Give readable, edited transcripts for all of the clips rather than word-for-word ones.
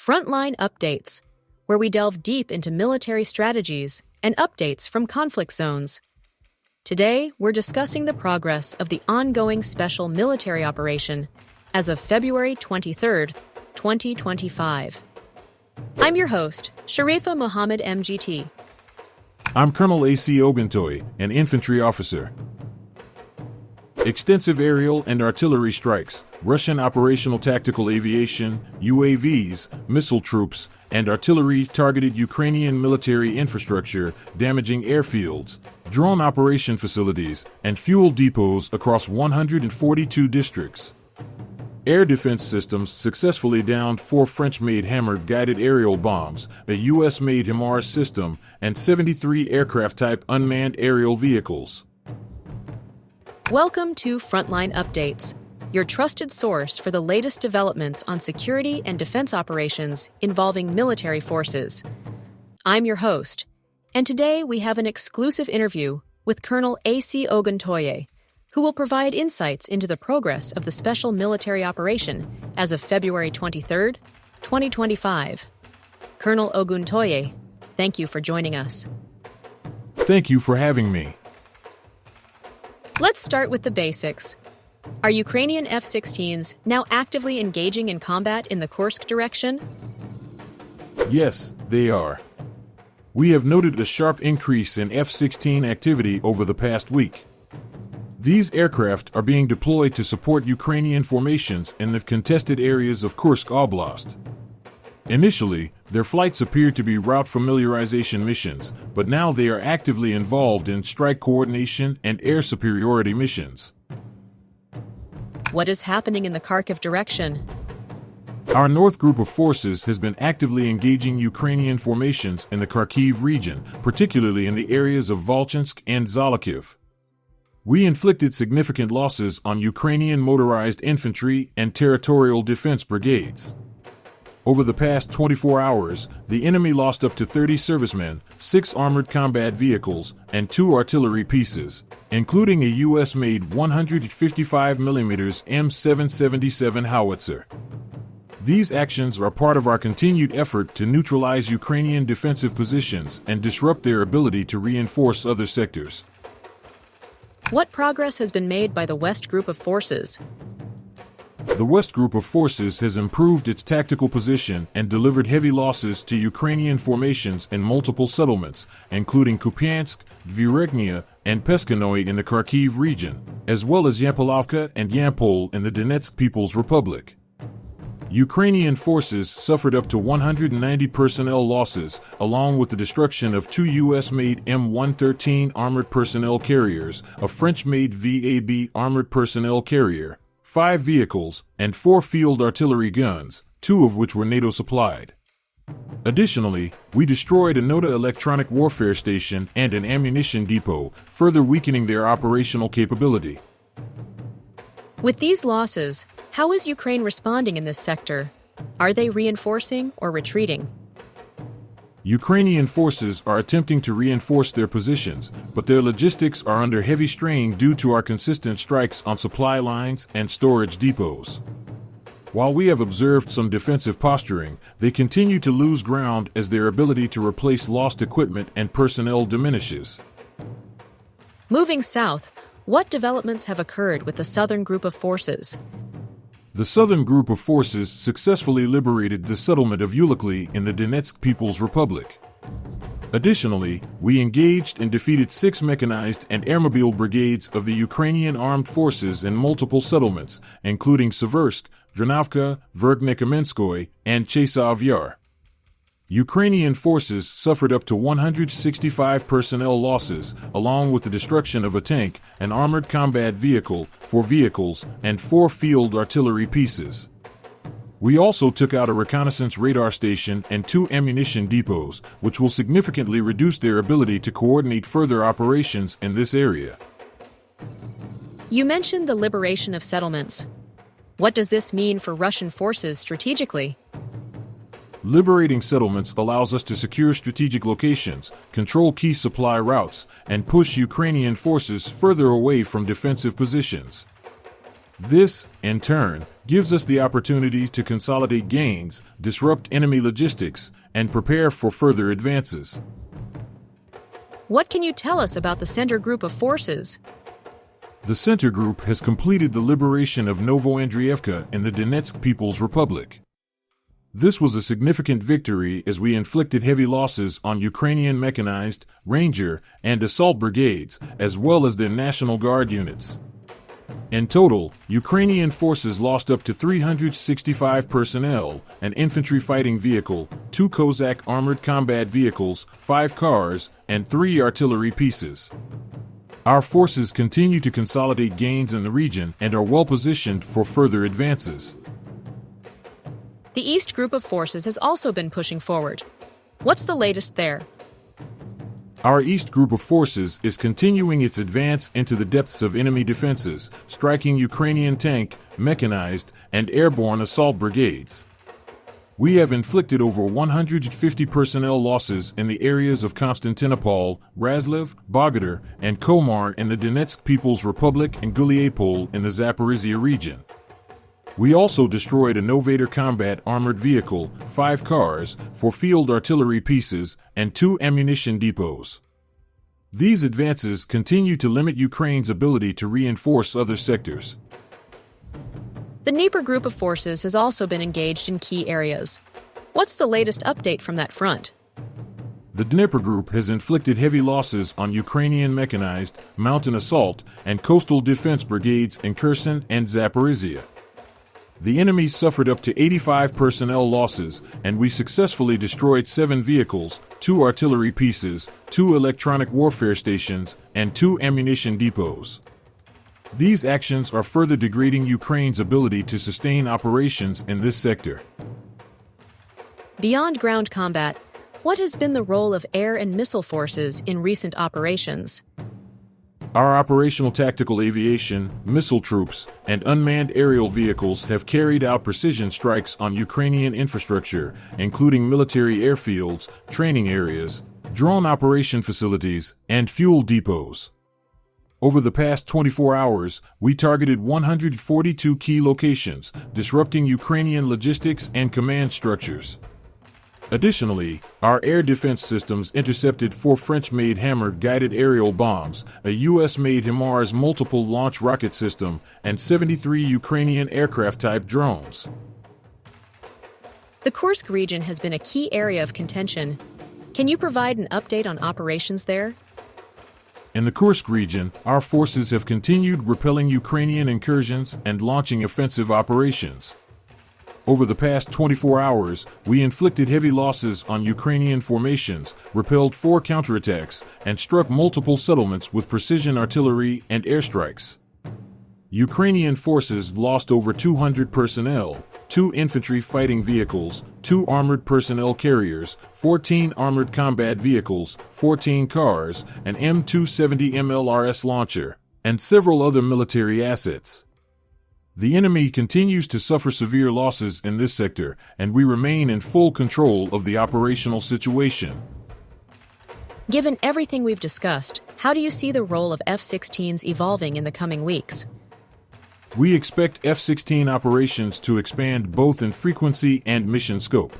Frontline Updates, where we delve deep into military strategies and updates from conflict zones. Today, we're discussing the progress of the ongoing special military operation as of February 23, 2025. I'm your host, Sharifa Mohammed MGT. I'm Colonel A.C. Oguntoye, an infantry officer. Extensive aerial and artillery strikes, Russian operational tactical aviation, UAVs, missile troops, and artillery targeted Ukrainian military infrastructure, damaging airfields, drone operation facilities, and fuel depots across 142 districts. Air defense systems successfully downed 4 French-made Hammer guided aerial bombs, a U.S.-made HIMARS system, and 73 aircraft-type unmanned aerial vehicles. Welcome to Frontline Updates, your trusted source for the latest developments on security and defense operations involving military forces. I'm your host, and today we have an exclusive interview with Colonel A.C. Oguntoye, who will provide insights into the progress of the special military operation as of February 23, 2025. Colonel Oguntoye, thank you for joining us. Thank you for having me. Let's start with the basics. Are Ukrainian F-16s now actively engaging in combat in the Kursk direction? Yes, they are. We have noted a sharp increase in F-16 activity over the past week. These aircraft are being deployed to support Ukrainian formations in the contested areas of Kursk Oblast. Initially, their flights appeared to be route familiarization missions, but now they are actively involved in strike coordination and air superiority missions. What is happening in the Kharkiv direction? Our North Group of Forces has been actively engaging Ukrainian formations in the Kharkiv region, particularly in the areas of Volchansk and Zolokiv. We inflicted significant losses on Ukrainian motorized infantry and territorial defense brigades. Over the past 24 hours, the enemy lost up to 30 servicemen, 6 armored combat vehicles, and 2 artillery pieces, including a U.S.-made 155mm M777 howitzer. These actions are part of our continued effort to neutralize Ukrainian defensive positions and disrupt their ability to reinforce other sectors. What progress has been made by the West Group of Forces? The West Group of Forces has improved its tactical position and delivered heavy losses to Ukrainian formations in multiple settlements, including Kupiansk, Dvireknia, and Peskanoy in the Kharkiv region, as well as Yampolivka and Yampol in the Donetsk People's Republic. Ukrainian forces suffered up to 190 personnel losses, along with the destruction of 2 U.S.-made M113 armored personnel carriers, a French-made VAB armored personnel carrier, 5 vehicles, and 4 field artillery guns, 2 of which were NATO-supplied. Additionally, we destroyed a NOTA electronic warfare station and an ammunition depot, further weakening their operational capability. With these losses, how is Ukraine responding in this sector? Are they reinforcing or retreating? Ukrainian forces are attempting to reinforce their positions, but their logistics are under heavy strain due to our consistent strikes on supply lines and storage depots. While we have observed some defensive posturing, they continue to lose ground as their ability to replace lost equipment and personnel diminishes. Moving south, what developments have occurred with the Southern Group of Forces? The Southern Group of Forces successfully liberated the settlement of Ulikli in the Donetsk People's Republic. Additionally, we engaged and defeated 6 mechanized and airmobile brigades of the Ukrainian armed forces in multiple settlements, including Seversk, Dranavka, Verkhnekamenskoye, and Chasov Yar. Ukrainian forces suffered up to 165 personnel losses, along with the destruction of a tank, an armored combat vehicle, 4 vehicles, and 4 field artillery pieces. We also took out a reconnaissance radar station and 2 ammunition depots, which will significantly reduce their ability to coordinate further operations in this area. You mentioned the liberation of settlements. What does this mean for Russian forces strategically? Liberating settlements allows us to secure strategic locations, control key supply routes, and push Ukrainian forces further away from defensive positions. This, in turn, gives us the opportunity to consolidate gains, disrupt enemy logistics, and prepare for further advances. What can you tell us about the center group of forces? The Center Group has completed the liberation of Novoandrievka in the Donetsk People's Republic. This was a significant victory as we inflicted heavy losses on Ukrainian mechanized, ranger, and assault brigades, as well as their National Guard units. In total, Ukrainian forces lost up to 365 personnel, an infantry fighting vehicle, 2 Cossack armored combat vehicles, 5 cars, and 3 artillery pieces. Our forces continue to consolidate gains in the region and are well positioned for further advances. The East Group of forces has also been pushing forward. What's the latest there? Our East Group of forces is continuing its advance into the depths of enemy defenses, striking Ukrainian tank, mechanized, and airborne assault brigades. We have inflicted over 150 personnel losses in the areas of Konstantinopol, Razlev, Bogodar, and Komar in the Donetsk People's Republic and Guliapol in the Zaporizhia region. We also destroyed a Novator combat armored vehicle, 5 cars, 4 field artillery pieces, and 2 ammunition depots. These advances continue to limit Ukraine's ability to reinforce other sectors. The Dnieper Group of forces has also been engaged in key areas. What's the latest update from that front? The Dnieper Group has inflicted heavy losses on Ukrainian mechanized, mountain assault, and coastal defense brigades in Kherson and Zaporizhia. The enemy suffered up to 85 personnel losses, and we successfully destroyed 7 vehicles, 2 artillery pieces, 2 electronic warfare stations, and 2 ammunition depots. These actions are further degrading Ukraine's ability to sustain operations in this sector. Beyond ground combat, what has been the role of air and missile forces in recent operations? Our operational tactical aviation, missile troops, and unmanned aerial vehicles have carried out precision strikes on Ukrainian infrastructure, including military airfields, training areas, drone operation facilities, and fuel depots. Over the past 24 hours, we targeted 142 key locations, disrupting Ukrainian logistics and command structures. Additionally, our air defense systems intercepted 4 French-made Hammer guided aerial bombs, a U.S.-made HIMARS multiple launch rocket system, and 73 Ukrainian aircraft-type drones. The Kursk region has been a key area of contention. Can you provide an update on operations there? In the Kursk region, our forces have continued repelling Ukrainian incursions and launching offensive operations. Over the past 24 hours, we inflicted heavy losses on Ukrainian formations, repelled 4 counterattacks, and struck multiple settlements with precision artillery and airstrikes. Ukrainian forces lost over 200 personnel, 2 infantry fighting vehicles, 2 armored personnel carriers, 14 armored combat vehicles, 14 cars, an M270 MLRS launcher, and several other military assets. The enemy continues to suffer severe losses in this sector, and we remain in full control of the operational situation. Given everything we've discussed, how do you see the role of F-16s evolving in the coming weeks? We expect F-16 operations to expand both in frequency and mission scope.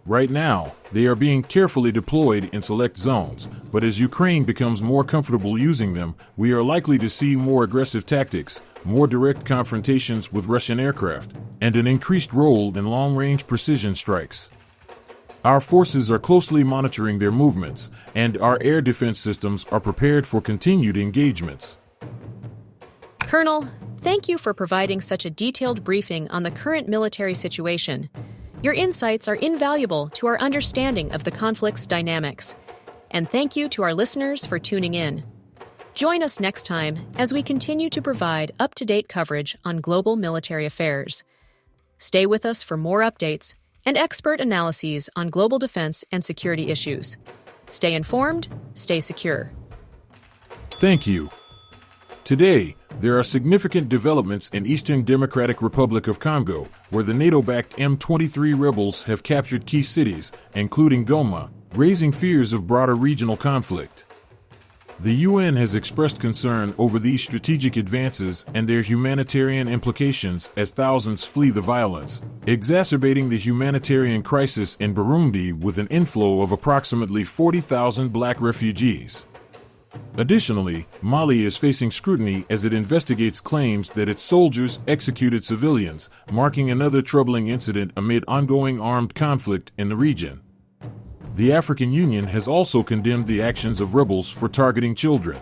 Right now, they are being carefully deployed in select zones, but as Ukraine becomes more comfortable using them, we are likely to see more aggressive tactics, more direct confrontations with Russian aircraft, and an increased role in long-range precision strikes. Our forces are closely monitoring their movements, and our air defense systems are prepared for continued engagements. Colonel, thank you for providing such a detailed briefing on the current military situation. Your insights are invaluable to our understanding of the conflict's dynamics. And thank you to our listeners for tuning in. Join us next time as we continue to provide up-to-date coverage on global military affairs. Stay with us for more updates and expert analyses on global defense and security issues. Stay informed, stay secure. Thank you. Today, there are significant developments in Eastern Democratic Republic of Congo, where the NATO-backed M23 rebels have captured key cities, including Goma, raising fears of broader regional conflict. The UN has expressed concern over these strategic advances and their humanitarian implications as thousands flee the violence, exacerbating the humanitarian crisis in Burundi with an inflow of approximately 40,000 black refugees. Additionally, Mali is facing scrutiny as it investigates claims that its soldiers executed civilians, marking another troubling incident amid ongoing armed conflict in the region. The African Union has also condemned the actions of rebels for targeting children.